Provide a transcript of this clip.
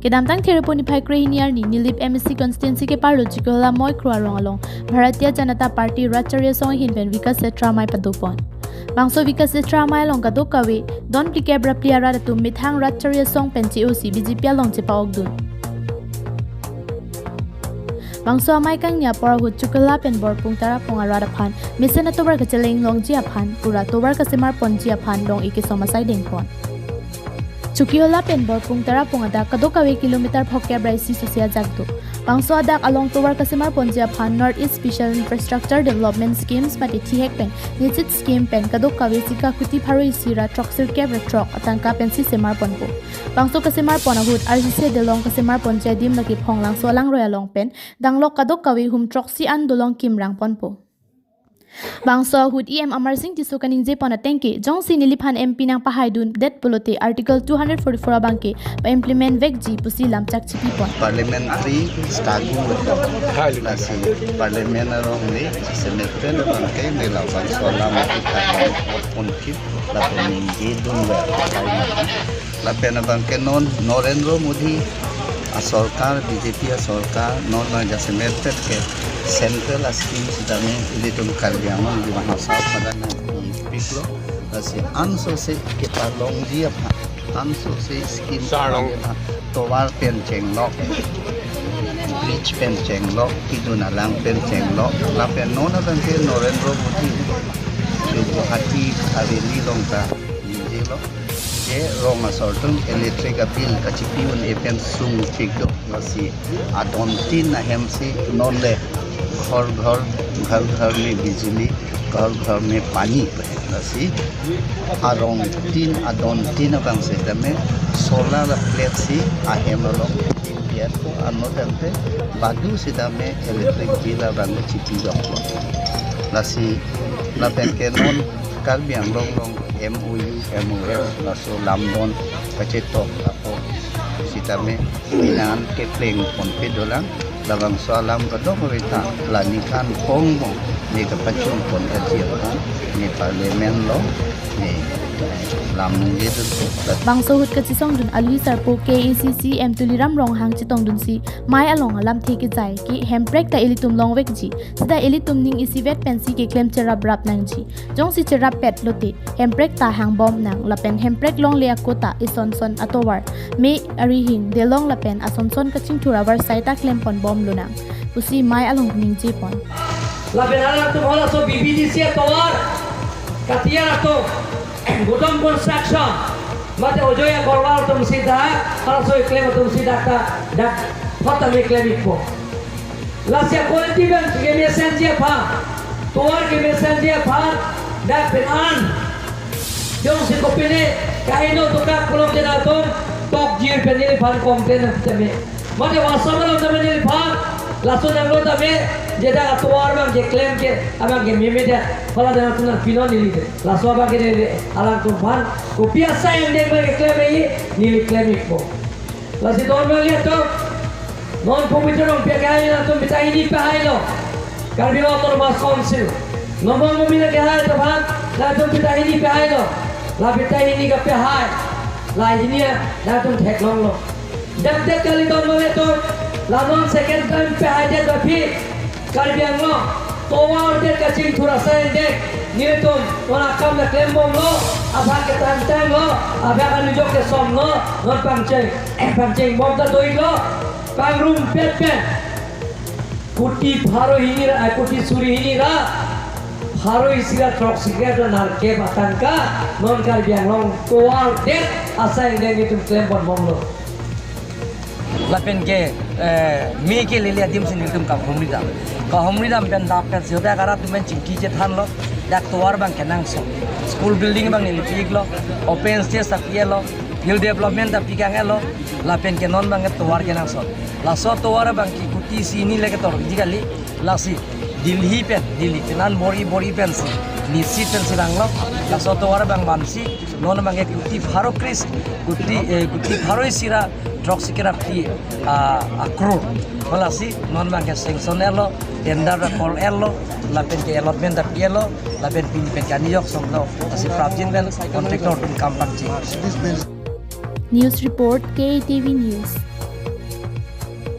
Kedamtang theraponi phai krehiniar ni Nilip MSC constituency ke par logical la moi krua rong along Bharatiya Janata Party Racharya song hinben Vikas Setramai padupon. Bangso Vikas Setramai long kadok kawe don plikebra pliara tu mithang Racharya song penci osi BJP long chepa ogdun. Bangso amai kang nya por hut chukala pen bor pung tara pung arada phan mission atobar ka cheleng long jia phan pura tobar ka semar pon jia phan long ike somasai deng pon. Chukiola pen bor pung tara pung ada kadok kawe kilometer phokya braisi susia jagdu. Bangso adak along tobar ka semar pon jia phan North East Special Infrastructure Development Schemes pati thihek pen nichit scheme pen kadok kawe sika kuti pharoi sira troxil kebra trok atangka pen si semar pon po. Bangso ka semar pon ahut RCC delong ka semar pon jia dim laki phonglang solang roya long pen danglok kadok kawe hum troxi an dolong kimrang pon po. Bangso hud EM Amar Singh tisu kaning je pona tengke jong si niliphan MP nang pahaidun det polote article 244 bangke pa implement vekji pusi lamchak chipi pon parliamentary stagu lasi parliament arong ni selected bangke ni lawan solam kita ponki la peningi dunga la pena bangke non Narendra Modi सरकार बीजेपी सरकार नॉन जैसेमेटेड के central scheme सिदामे इलिटुम कार्यालय di bahasa pada pikloasi anso se kita longji apa anso se skim towar penceng lok bridge penceng lok kiduna lang penceng lok la penona bangke Narendra Modi Guwahati Haveli longta ninjelo rong asortung electric bill kachipiun epen sung chikdo lasi adontin na hemsi non le घर में बिजली घर में पानी लसी arong tin adon tin abang sedame solar plate si ahem lo biar ko ano dante badu sedame electric bill abang chipi dok lasi la penkenon kalbiang long MOU laso lamdon kacetok apo sitame inan ke pleng ponpe dolang labang salam kadok merita lanikan pongmo ni kapacung pon ajian ni parlemen lo ni lamung gitu bangso hut kachisong dun alui sarpo KACC M tuliram rong hang chitong dun si mai along alam theke jai ki hemprek ta elitum long wek ji sida elitum ning isivet pensi ke claim cherap rap nang ji jong si cherap pet lote hemprek ta hang bom nang lapen hemprek long le akota isonson atowar me arihin de long lapen asonson kaching thurawar saita claim pon bom lunang pusi mai along ning ji pon lapen ala tu hola so BBDC atowar katia ato Gudang construction, mate ojoya korwal tum sida, kalau so claim tum sida ka dak fata me claim ipo. Lasya quality ban ke message pha, tuar ke message pha dak penan. Jong si kopine kaino tuka kolom jena ton top jir penil phan komplain tame. Mate wasamalo tame nil phan laso nanglo tame jeda tuar bang je claim ke abang ke meme dia kala dana tunan pino nili laso abang ke alang tumpan ko biasa yang dia bang claim ini nili claim ipo lasi don bang lihat to non pumiter on pia kai na tum bitai ini pahai lo kalbi motor mas council nomor mobil ke hai to bang na tum bitai ini pahai lo la bitai ini ke pahai la ini na tum thek long lo dak kali don bang to lamon second time pahai dia tapi Kalbiang lo, towar dia kacing thurasain dek, niretum, wana kam na claim bom lo, abang ke tantang lo, abang kan nujok ke som lo, non pangceng bom ta doi lo, pang room pet, kuti pharo hinira, kuti suri hinira, pharo isira trok sigat lo narke batangka, non kalbiang lo, towar dek, asain dek niretum claim bom lo. Lapen ke me ke lelia dim sin nitum ka homridam ben dap ka joda gara tumen chingki je than lo dak toar bang kenang so school building bang ni pig lo open space apiel lo hill development da pigang lo lapen ke non bang toar kenang so la so toar bang ki kuti sini leke tor digali la si dilhi penan bori pen si ni si pen sidang lo la so toar bang bansi non bang ke kuti pharo kris kuti pharo sira drug sikira pi akro wala si non bangke sanction elo tender call elo lapen ke allotment da pielo lapen pin pen kaniyok songlo asi prabjin ben contractor tum kampak ji News report KTV News